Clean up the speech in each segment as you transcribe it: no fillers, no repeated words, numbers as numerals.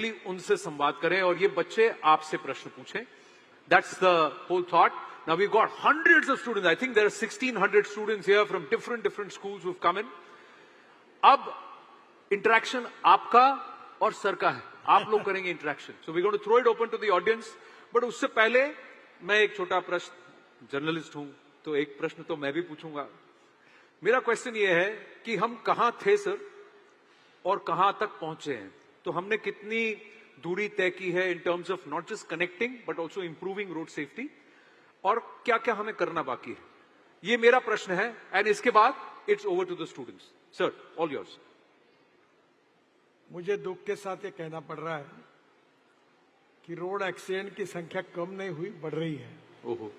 Directly उनसे संवाद करें और ये बच्चे आपसे प्रश्न पूछें. That's the whole thought. Now we've got hundreds of students. I think there are 1,600 students here from different schools who've come in. अब इंटरेक्शन आपका और सर का है. आप लोग करेंगे interaction. So we're going to throw it open to the audience. But उससे पहले मैं एक छोटा प्रश्न, जर्नलिस्ट हूं तो एक प्रश्न तो मैं भी पूछूंगा. मेरा क्वेश्चन ये है कि हम कहां थे सर और कहां तक पहुंचे हैं. तो हमने कितनी दूरी तय की है in terms of not just connecting but also improving road safety, और क्या क्या हमें करना बाकी है. ये मेरा प्रश्न है. एंड इसके बाद it's over to the students. Sir, all yours. मुझे दुख के साथ ये कहना पड़ रहा है कि रोड एक्सीडेंट की संख्या कम नहीं हुई, बढ़ रही है. ओहो.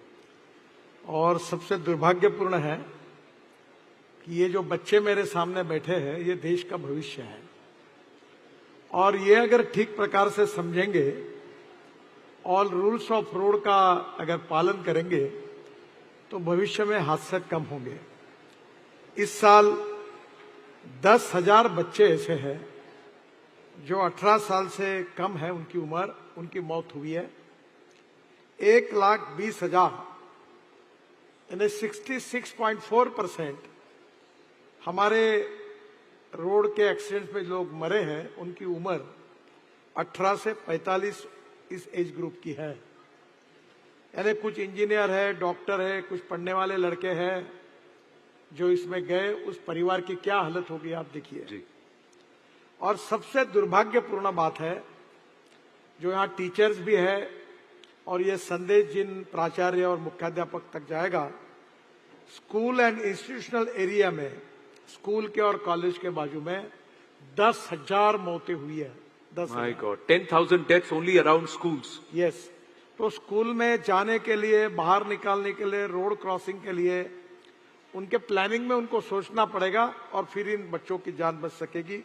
और सबसे दुर्भाग्यपूर्ण है कि ये जो बच्चे मेरे सामने बैठे हैं ये देश का भविष्य है, और ये अगर ठीक प्रकार से समझेंगे, ऑल रूल्स ऑफ रोड का अगर पालन करेंगे तो भविष्य में हादसे कम होंगे. इस साल 10,000 बच्चे ऐसे हैं जो 18 साल से कम है उनकी उम्र, उनकी मौत हुई है. 1,20,000 यानी 66.4% हमारे रोड के एक्सीडेंट में लोग मरे हैं, उनकी उम्र 18 से 45 इस एज ग्रुप की है. यानी कुछ इंजीनियर है, डॉक्टर है, कुछ पढ़ने वाले लड़के हैं जो इसमें गए. उस परिवार की क्या हालत होगी आप देखिए. और सबसे दुर्भाग्यपूर्ण बात है, जो यहाँ टीचर्स भी है, और ये संदेश जिन प्राचार्य और मुख्याध्यापक तक जाएगा, स्कूल एंड इंस्टीट्यूशनल एरिया में, स्कूल के और कॉलेज के बाजू में 10,000 मौतें हुई है. 10,000 deaths only around schools. Yes. तो स्कूल में जाने के लिए, बाहर निकालने के लिए, रोड क्रॉसिंग के लिए उनके प्लानिंग में उनको सोचना पड़ेगा, और फिर इन बच्चों की जान बच सकेगी.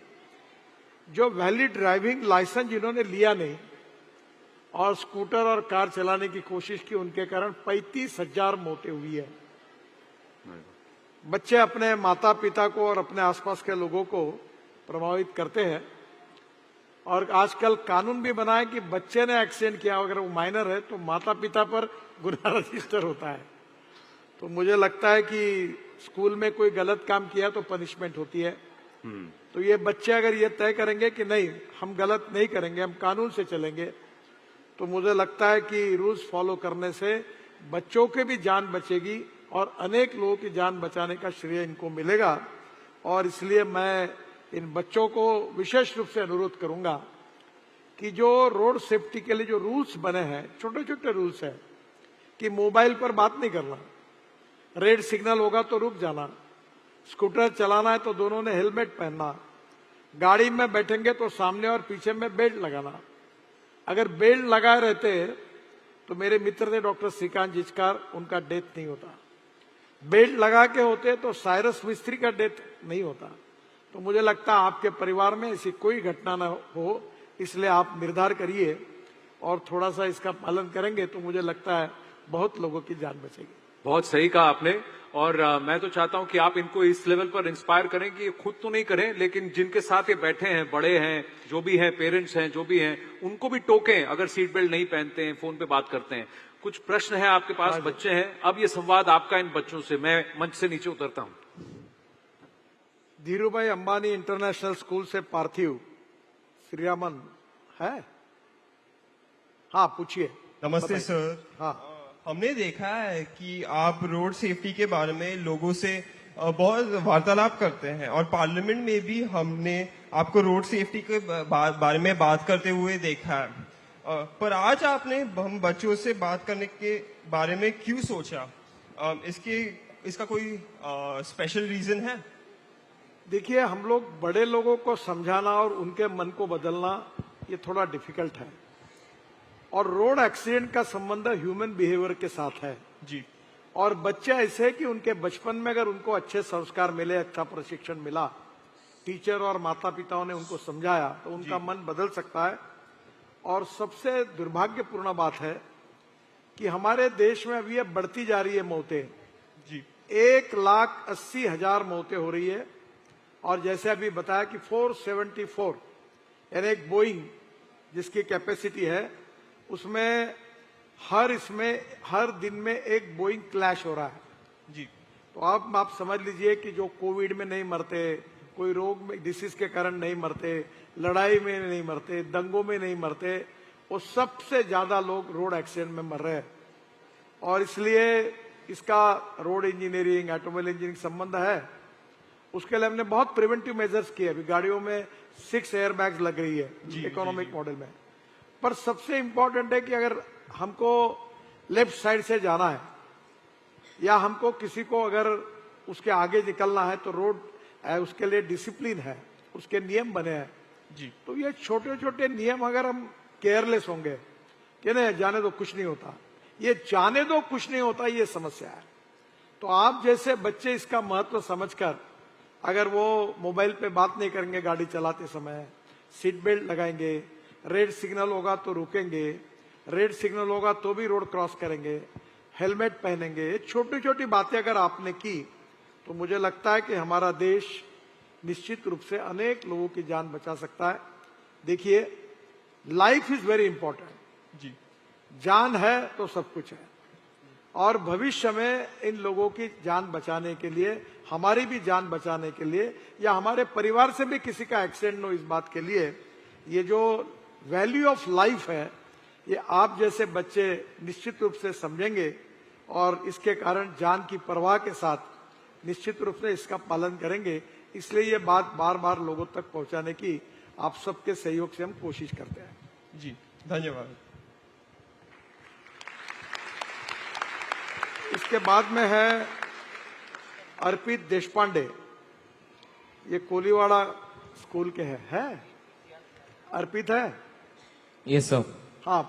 जो वैलिड ड्राइविंग लाइसेंस जिन्होंने लिया नहीं और स्कूटर और कार चलाने की कोशिश की, उनके कारण 35,000 मौतें हुई है. बच्चे अपने माता पिता को और अपने आसपास के लोगों को प्रभावित करते हैं, और आजकल कानून भी बना है कि बच्चे ने एक्सीडेंट किया, अगर वो माइनर है तो माता पिता पर गुनाह रजिस्टर होता है. तो मुझे लगता है कि स्कूल में कोई गलत काम किया तो पनिशमेंट होती है. तो ये बच्चे अगर ये तय करेंगे कि नहीं, हम गलत नहीं करेंगे, हम कानून से चलेंगे, तो मुझे लगता है कि रूल्स फॉलो करने से बच्चों के भी जान बचेगी और अनेक लोगों की जान बचाने का श्रेय इनको मिलेगा. और इसलिए मैं इन बच्चों को विशेष रूप से अनुरोध करूंगा कि जो रोड सेफ्टी के लिए जो रूल्स बने हैं, छोटे छोटे रूल्स हैं, कि मोबाइल पर बात नहीं करना, रेड सिग्नल होगा तो रुक जाना, स्कूटर चलाना है तो दोनों ने हेलमेट पहनना, गाड़ी में बैठेंगे तो सामने और पीछे में बेल्ट लगाना. अगर बेल्ट लगाए रहते तो मेरे मित्र थे डॉक्टर श्रीकांत जिचकार, उनका डेथ नहीं होता. बेल्ट लगा के होते तो साइरस मिस्त्री का डेथ नहीं होता. तो मुझे लगता है आपके परिवार में ऐसी कोई घटना न हो, इसलिए आप निर्धार करिए और थोड़ा सा इसका पालन करेंगे तो मुझे लगता है बहुत लोगों की जान बचेगी. बहुत सही कहा आपने. और मैं तो चाहता हूं कि आप इनको इस लेवल पर इंस्पायर करें कि ये खुद तो नहीं करें, लेकिन जिनके साथ ये बैठे हैं, बड़े हैं, जो भी हैं, पेरेंट्स हैं, जो भी हैं, उनको भी टोकें अगर सीट बेल्ट नहीं पहनते हैं, फोन पे बात करते हैं. कुछ प्रश्न है आपके पास, बच्चे हैं. अब ये संवाद आपका इन बच्चों से. मैं मंच से नीचे उतरता हूं. धीरूभाई अंबानी इंटरनेशनल स्कूल से पार्थिव श्रीरामन है. हाँ, पूछिए. नमस्ते सर. हाँ, हमने देखा है कि आप रोड सेफ्टी के बारे में लोगों से बहुत वार्तालाप करते हैं, और पार्लियामेंट में भी हमने आपको रोड सेफ्टी के बारे में बात करते हुए देखा है. पर आज आपने हम बच्चों से बात करने के बारे में क्यों सोचा? इसका कोई स्पेशल रीजन है? देखिए, हम लोग बड़े लोगों को समझाना और उनके मन को बदलना ये थोड़ा डिफिकल्ट है, और रोड एक्सीडेंट का संबंध ह्यूमन बिहेवियर के साथ है जी. और बच्चे ऐसे हैं कि उनके बचपन में अगर उनको अच्छे संस्कार मिले, अच्छा प्रशिक्षण मिला, टीचर और माता पिताओं ने उनको समझाया, तो उनका मन बदल सकता है. और सबसे दुर्भाग्यपूर्ण बात है कि हमारे देश में अभी ये बढ़ती जा रही है मौतें जी. 1,80,000 मौतें हो रही है, और जैसे अभी बताया कि 474 यानी एक बोइंग जिसकी कैपेसिटी है, उसमें हर दिन में एक बोइंग क्लैश हो रहा है। जी तो आप समझ लीजिए कि जो कोविड में नहीं मरते, कोई रोग में डिसीज के कारण नहीं मरते, लड़ाई में नहीं मरते, दंगों में नहीं मरते, वो सबसे ज्यादा लोग रोड एक्सीडेंट में मर रहे हैं। और इसलिए इसका रोड इंजीनियरिंग, ऑटोमोबाइल इंजीनियरिंग संबंध है। उसके लिए हमने बहुत प्रिवेंटिव मेजर्स किए। अभी गाड़ियों में 6 एयर बैग्स लग रही है इकोनॉमिक मॉडल में। पर सबसे इंपॉर्टेंट है कि अगर हमको लेफ्ट साइड से जाना है या हमको किसी को अगर उसके आगे निकलना है तो रोड उसके लिए डिसिप्लिन है, उसके नियम बने हैं जी। तो ये छोटे छोटे नियम अगर हम केयरलेस होंगे कि नहीं जाने दो कुछ नहीं होता, ये जाने दो कुछ नहीं होता, ये समस्या है। तो आप जैसे बच्चे इसका महत्व समझकर अगर वो मोबाइल पे बात नहीं करेंगे गाड़ी चलाते समय, सीट बेल्ट लगाएंगे, रेड सिग्नल होगा तो रुकेंगे, रेड सिग्नल होगा तो भी रोड क्रॉस करेंगे, हेलमेट पहनेंगे, छोटी छोटी बातें अगर आपने की तो मुझे लगता है कि हमारा देश निश्चित रूप से अनेक लोगों की जान बचा सकता है। देखिए, लाइफ इज वेरी इंपॉर्टेंट। जी जान है तो सब कुछ है। और भविष्य में इन लोगों की जान बचाने के लिए, हमारी भी जान बचाने के लिए, या हमारे परिवार से भी किसी का एक्सीडेंट हो, इस बात के लिए ये जो वैल्यू ऑफ लाइफ है, ये आप जैसे बच्चे निश्चित रूप से समझेंगे और इसके कारण जान की परवाह के साथ निश्चित रूप से इसका पालन करेंगे। इसलिए ये बात बार बार लोगों तक पहुंचाने की आप सबके सहयोग से हम कोशिश करते हैं। जी, धन्यवाद। इसके बाद में है अर्पित देशपांडे, ये कोलीवाड़ा स्कूल के है? अर्पित है? Yes, sir. हाँ,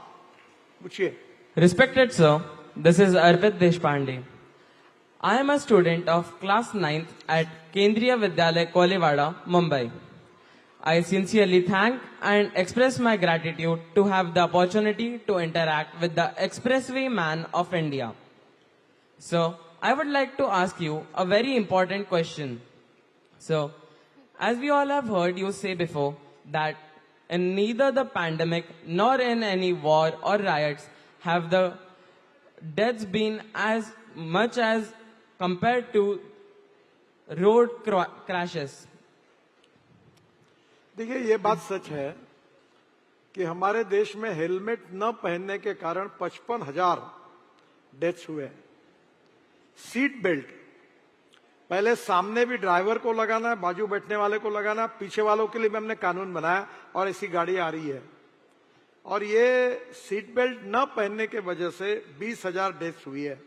पूछिए। Respected sir, this is Arpit Deshpande. I am a student of class 9th at Kendriya Vidyalaya, Kolewada, Mumbai. I sincerely thank and express my gratitude to have the opportunity to interact with the expressway man of India. So, I would like to ask you a very important question. So, as we all have heard you say before that in neither the pandemic nor in any war or riots have the deaths been as much as compared to road crashes. देखिए, ये बात सच है कि हमारे देश में helmet न पहनने के कारण 55,000 डेथ्स हुए हैं। सीट बेल्ट पहले सामने भी ड्राइवर को लगाना है, बाजू बैठने वाले को लगाना, पीछे वालों के लिए भी हमने कानून बनाया और ऐसी गाड़ी आ रही है। और ये सीट बेल्ट न पहनने के वजह से 20,000 डेथ्स हुई है।